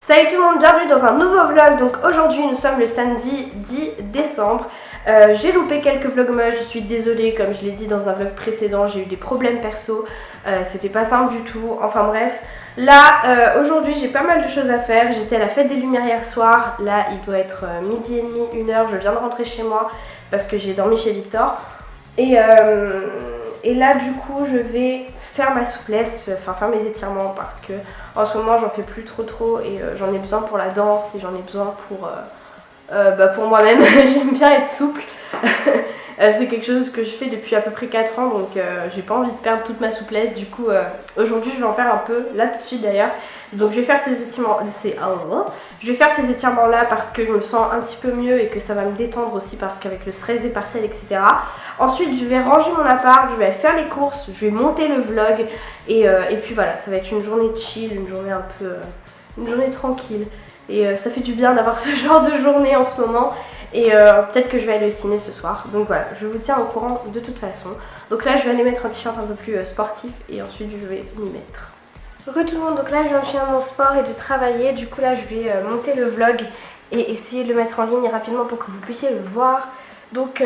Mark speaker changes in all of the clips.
Speaker 1: Salut tout le monde, bienvenue dans un nouveau vlog. Donc aujourd'hui nous sommes le samedi 10 décembre. J'ai loupé quelques vlogmas, je suis désolée, comme je l'ai dit dans un vlog précédent, j'ai eu des problèmes perso, c'était pas simple du tout, enfin bref. Là aujourd'hui j'ai pas mal de choses à faire, j'étais à la fête des lumières hier soir, là il doit être midi et demi, 1h, je viens de rentrer chez moi parce que j'ai dormi chez Victor. Et là du coup je vais faire ma souplesse, enfin faire mes étirements parce que en ce moment j'en fais plus trop et j'en ai besoin pour la danse et j'en ai besoin pour moi-même. J'aime bien être souple. C'est quelque chose que je fais depuis à peu près 4 ans, donc j'ai pas envie de perdre toute ma souplesse. Du coup aujourd'hui je vais en faire un peu, là tout de suite d'ailleurs. Donc je vais faire ces étirements, là parce que je me sens un petit peu mieux et que ça va me détendre aussi parce qu'avec le stress des partiels etc. Ensuite je vais ranger mon appart, je vais faire les courses, je vais monter le vlog et puis voilà, ça va être une journée chill, une journée un peu, une journée tranquille. Et ça fait du bien d'avoir ce genre de journée en ce moment. Et peut-être que je vais aller au ciné ce soir. Donc voilà, je vous tiens au courant de toute façon. Donc là je vais aller mettre un t-shirt un peu plus sportif et ensuite je vais m'y mettre. Re tout le monde, donc là je viens de finir mon sport et de travailler. Du coup là je vais monter le vlog et essayer de le mettre en ligne rapidement pour que vous puissiez le voir. Donc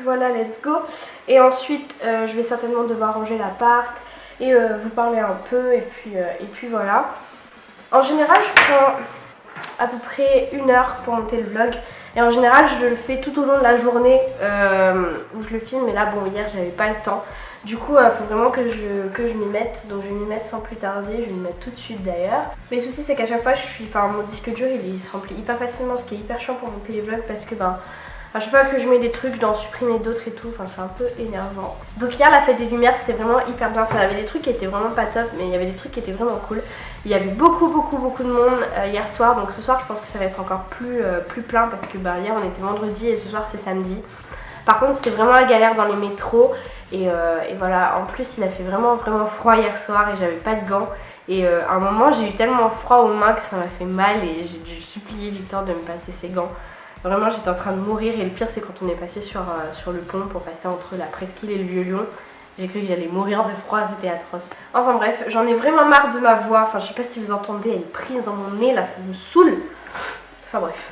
Speaker 1: voilà, let's go. Et ensuite je vais certainement devoir ranger l'appart et vous parler un peu et puis voilà. En général je prends à peu près 1 heure pour monter le vlog. Et en général je le fais tout au long de la journée où je le filme. Mais là bon, hier j'avais pas le temps. Du coup il faut vraiment que je m'y mette. Donc je vais m'y mettre sans plus tarder. Je vais m'y mettre tout de suite d'ailleurs. Mais le souci c'est qu'à chaque fois mon disque dur il se remplit hyper facilement. Ce qui est hyper chiant pour monter les vlogs parce que à chaque fois que je mets des trucs, je dois en supprimer d'autres et tout, enfin c'est un peu énervant. Donc hier la fête des lumières c'était vraiment hyper bien, enfin, il y avait des trucs qui étaient vraiment pas top, mais il y avait des trucs qui étaient vraiment cool. Il y avait beaucoup de monde hier soir, donc ce soir je pense que ça va être encore plus plein parce que hier on était vendredi et ce soir c'est samedi. Par contre c'était vraiment la galère dans les métros et voilà, en plus il a fait vraiment froid hier soir et j'avais pas de gants. Et à un moment j'ai eu tellement froid aux mains que ça m'a fait mal et j'ai dû supplier Victor de me passer ses gants. Vraiment j'étais en train de mourir et le pire c'est quand on est passé sur le pont pour passer entre la Presqu'île et le Vieux-Lyon. J'ai cru que j'allais mourir de froid, c'était atroce. Enfin bref, j'en ai vraiment marre de ma voix. Enfin je sais pas si vous entendez, elle est prise dans mon nez là, ça me saoule. Enfin bref.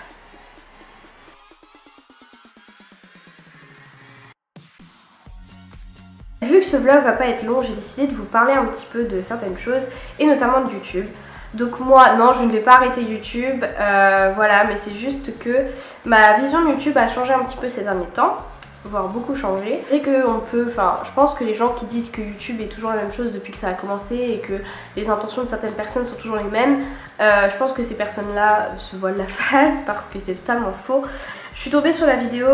Speaker 1: Vu que ce vlog va pas être long, j'ai décidé de vous parler un petit peu de certaines choses et notamment de YouTube. Donc moi, non, je ne vais pas arrêter YouTube, voilà, mais c'est juste que ma vision de YouTube a changé un petit peu ces derniers temps, voire beaucoup changé. C'est vrai qu'on peut, je pense que les gens qui disent que YouTube est toujours la même chose depuis que ça a commencé et que les intentions de certaines personnes sont toujours les mêmes, je pense que ces personnes-là se voilent la face parce que c'est totalement faux. Je suis tombée sur la vidéo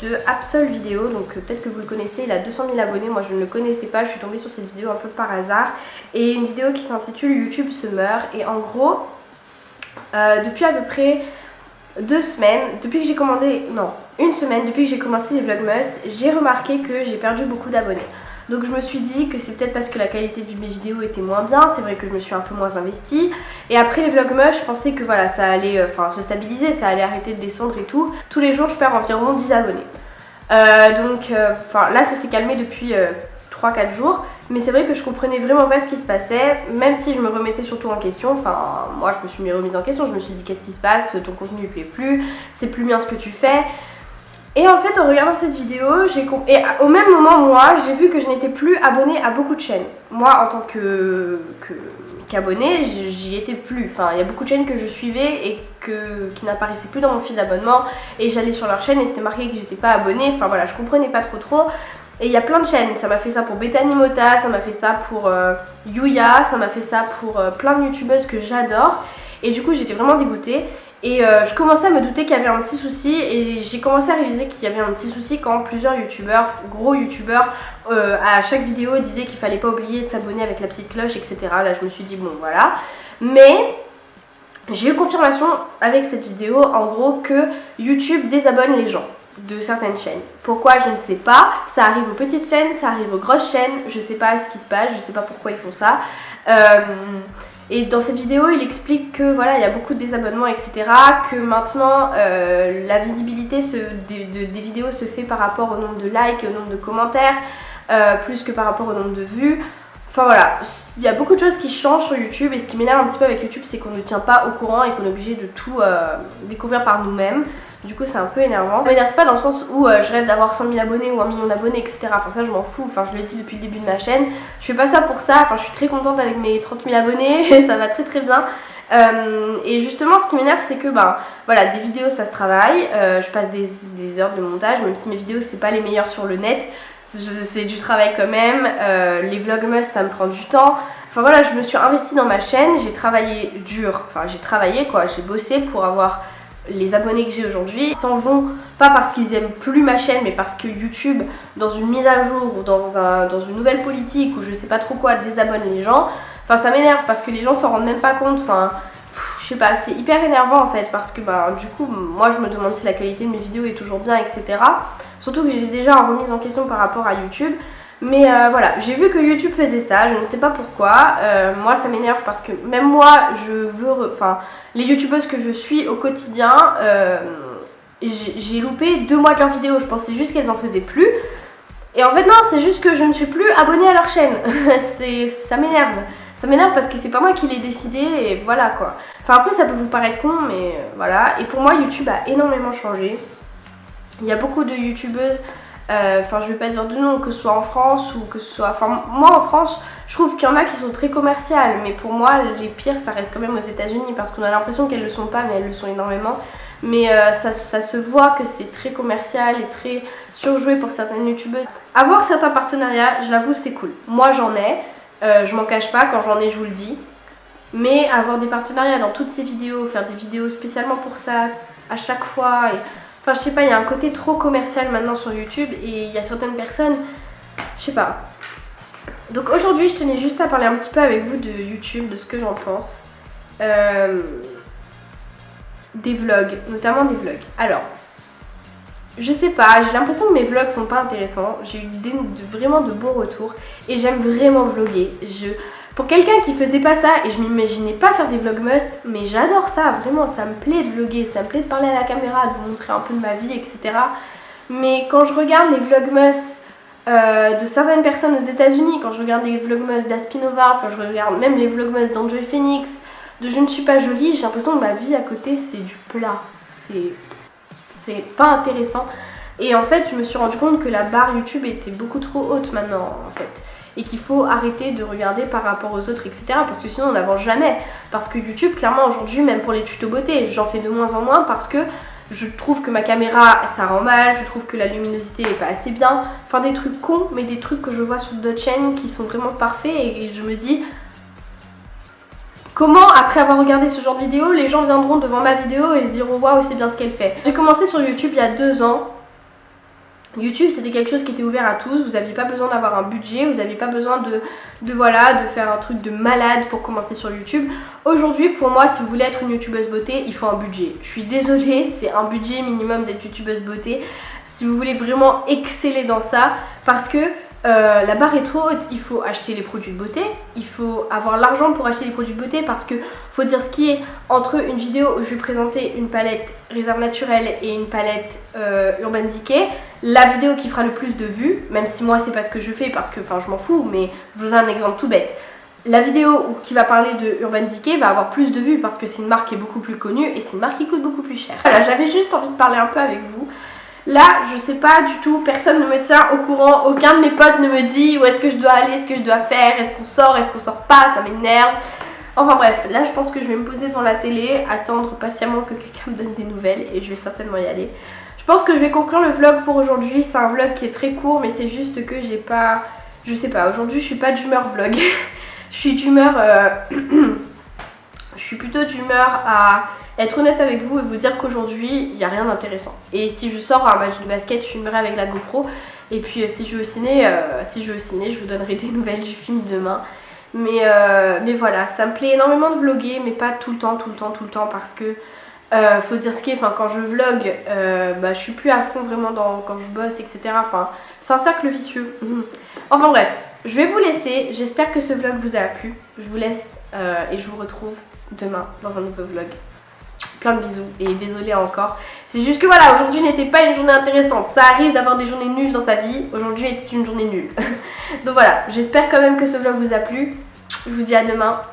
Speaker 1: de Absol Vidéo, donc peut-être que vous le connaissez, il a 200 000 abonnés, moi je ne le connaissais pas, je suis tombée sur cette vidéo un peu par hasard. Et une vidéo qui s'intitule YouTube se meurt, et en gros, depuis à peu près 2 semaines, depuis que j'ai une semaine, depuis que j'ai commencé les vlogmas, j'ai remarqué que j'ai perdu beaucoup d'abonnés. Donc je me suis dit que c'est peut-être parce que la qualité de mes vidéos était moins bien, c'est vrai que je me suis un peu moins investie. Et après les vlogmas, je pensais que voilà, ça allait se stabiliser, ça allait arrêter de descendre et tout. Tous les jours je perds environ 10 abonnés. Là ça s'est calmé depuis 3-4 jours. Mais c'est vrai que je comprenais vraiment pas ce qui se passait, même si je me remettais surtout en question. Enfin moi je me suis remise en question, je me suis dit qu'est-ce qui se passe, ton contenu ne plaît plus, c'est plus bien ce que tu fais. Et en fait en regardant cette vidéo, et au même moment moi j'ai vu que je n'étais plus abonnée à beaucoup de chaînes. Moi en tant qu'abonnée j'y étais plus. Enfin il y a beaucoup de chaînes que je suivais et qui n'apparaissaient plus dans mon fil d'abonnement. Et j'allais sur leur chaîne et c'était marqué que j'étais pas abonnée. Enfin voilà, je comprenais pas trop. Et il y a plein de chaînes, ça m'a fait ça pour Bethany Mota, ça m'a fait ça pour Yuya, ça m'a fait ça pour plein de youtubeuses que j'adore. Et du coup j'étais vraiment dégoûtée. Et je commençais à me douter qu'il y avait un petit souci et j'ai commencé à réaliser qu'il y avait un petit souci quand plusieurs youtubeurs, gros youtubeurs, à chaque vidéo disaient qu'il fallait pas oublier de s'abonner avec la petite cloche, etc. Là je me suis dit bon voilà. Mais j'ai eu confirmation avec cette vidéo en gros que YouTube désabonne les gens de certaines chaînes. Pourquoi je ne sais pas, ça arrive aux petites chaînes, ça arrive aux grosses chaînes, je sais pas ce qui se passe, je sais pas pourquoi ils font ça. Et dans cette vidéo, il explique que voilà, il y a beaucoup de désabonnements, etc. Que maintenant, la visibilité des vidéos se fait par rapport au nombre de likes et au nombre de commentaires, plus que par rapport au nombre de vues. Enfin voilà, il y a beaucoup de choses qui changent sur YouTube et ce qui m'énerve un petit peu avec YouTube c'est qu'on ne tient pas au courant et qu'on est obligé de tout découvrir par nous-mêmes. Du coup c'est un peu énervant. Ça m'énerve pas dans le sens où je rêve d'avoir 100 000 abonnés ou 1 million d'abonnés etc. Enfin ça je m'en fous, enfin je le dis depuis le début de ma chaîne. Je fais pas ça pour ça, enfin je suis très contente avec mes 30 000 abonnés, ça va très très bien. Et justement ce qui m'énerve c'est que voilà, des vidéos ça se travaille, je passe des heures de montage même si mes vidéos c'est pas les meilleures sur le net. C'est du travail quand même, les vlogmas ça me prend du temps. Enfin voilà, je me suis investie dans ma chaîne, j'ai travaillé dur, enfin j'ai travaillé quoi, j'ai bossé pour avoir les abonnés que j'ai aujourd'hui. Ils s'en vont pas parce qu'ils aiment plus ma chaîne mais parce que YouTube dans une mise à jour ou dans une nouvelle politique ou je sais pas trop quoi désabonne les gens. Enfin ça m'énerve parce que les gens s'en rendent même pas compte, enfin je sais pas, c'est hyper énervant en fait parce que du coup moi je me demande si la qualité de mes vidéos est toujours bien etc. Surtout que j'ai déjà une remise en question par rapport à YouTube. Mais voilà, j'ai vu que YouTube faisait ça, je ne sais pas pourquoi. Moi ça m'énerve parce que même moi je veux... Enfin, les youtubeuses que je suis au quotidien, j'ai loupé 2 mois de leurs vidéos. Je pensais juste qu'elles en faisaient plus. Et en fait non, c'est juste que je ne suis plus abonnée à leur chaîne. Ça m'énerve. Ça m'énerve parce que c'est pas moi qui l'ai décidé et voilà quoi. Enfin après ça peut vous paraître con mais voilà. Et pour moi YouTube a énormément changé. Il y a beaucoup de youtubeuses, enfin je vais pas dire de nom, que ce soit en France ou que ce soit... Enfin moi en France, je trouve qu'il y en a qui sont très commerciales, mais pour moi les pires ça reste quand même aux États-Unis parce qu'on a l'impression qu'elles le sont pas, mais elles le sont énormément. Mais ça se voit que c'est très commercial et très surjoué pour certaines youtubeuses. Avoir certains partenariats, je l'avoue, c'est cool. Moi j'en ai, je m'en cache pas, quand j'en ai je vous le dis. Mais avoir des partenariats dans toutes ces vidéos, faire des vidéos spécialement pour ça à chaque fois... Enfin je sais pas, il y a un côté trop commercial maintenant sur YouTube et il y a certaines personnes, je sais pas. Donc aujourd'hui je tenais juste à parler un petit peu avec vous de YouTube, de ce que j'en pense. Des vlogs, notamment des vlogs. Alors, je sais pas, j'ai l'impression que mes vlogs sont pas intéressants. J'ai eu vraiment de bons retours et j'aime vraiment vlogger. Pour quelqu'un qui faisait pas ça, et je m'imaginais pas faire des vlogmas, mais j'adore ça, vraiment, ça me plaît de vlogger, ça me plaît de parler à la caméra, de vous montrer un peu de ma vie, etc. Mais quand je regarde les vlogmas de certaines personnes aux États-Unis, quand je regarde les vlogmas d'Aspinova, quand je regarde même les vlogmas d'Enjoy Phoenix, de Je ne suis pas jolie, j'ai l'impression que ma vie à côté c'est du plat, c'est pas intéressant. Et en fait je me suis rendu compte que la barre YouTube était beaucoup trop haute maintenant en fait. Et qu'il faut arrêter de regarder par rapport aux autres, etc. Parce que sinon on n'avance jamais. Parce que YouTube, clairement aujourd'hui, même pour les tutos beauté, j'en fais de moins en moins parce que je trouve que ma caméra, ça rend mal, je trouve que la luminosité n'est pas assez bien. Enfin des trucs cons, mais des trucs que je vois sur d'autres chaînes qui sont vraiment parfaits et je me dis... Comment, après avoir regardé ce genre de vidéo, les gens viendront devant ma vidéo et se diront waouh, c'est bien ce qu'elle fait. J'ai commencé sur YouTube il y a 2 ans. YouTube c'était quelque chose qui était ouvert à tous, vous n'aviez pas besoin d'avoir un budget, vous n'aviez pas besoin de faire un truc de malade pour commencer sur YouTube. Aujourd'hui pour moi si vous voulez être une youtubeuse beauté il faut un budget. Je suis désolée, c'est un budget minimum d'être youtubeuse beauté si vous voulez vraiment exceller dans ça parce que la barre est trop haute, il faut acheter les produits de beauté, il faut avoir l'argent pour acheter les produits de beauté parce que faut dire ce qui est entre une vidéo où je vais présenter une palette Réserve Naturelle et une palette Urban Decay, la vidéo qui fera le plus de vues, même si moi c'est pas ce que je fais parce que enfin je m'en fous, mais je vous donne un exemple tout bête. La vidéo qui va parler de Urban Decay va avoir plus de vues parce que c'est une marque qui est beaucoup plus connue et c'est une marque qui coûte beaucoup plus cher. Voilà, j'avais juste envie de parler un peu avec vous. Là, je sais pas du tout, personne ne me tient au courant, aucun de mes potes ne me dit où est-ce que je dois aller, ce que je dois faire, est-ce qu'on sort pas, ça m'énerve. Enfin bref, là je pense que je vais me poser devant la télé, attendre patiemment que quelqu'un me donne des nouvelles et je vais certainement y aller. Je pense que je vais conclure le vlog pour aujourd'hui, c'est un vlog qui est très court mais c'est juste que j'ai pas... Je sais pas, aujourd'hui je suis pas d'humeur vlog. Je suis d'humeur... Je suis plutôt d'humeur à être honnête avec vous et vous dire qu'aujourd'hui il n'y a rien d'intéressant. Et si je sors à un match de basket, je filmerai avec la GoPro. Et puis si je vais au ciné, je vous donnerai des nouvelles du film demain. Mais voilà, ça me plaît énormément de vlogger, mais pas tout le temps parce que faut dire ce qui est, enfin quand je vlog, je suis plus à fond vraiment quand je bosse, etc. Enfin, c'est un cercle vicieux. Enfin bref, je vais vous laisser, j'espère que ce vlog vous a plu. Je vous laisse et je vous retrouve demain dans un nouveau vlog. Plein de bisous et désolée encore C'est juste que voilà, aujourd'hui n'était pas une journée intéressante. Ça arrive d'avoir des journées nulles dans sa vie. Aujourd'hui était une journée nulle. Donc voilà, j'espère quand même que ce vlog vous a plu. Je vous dis à demain.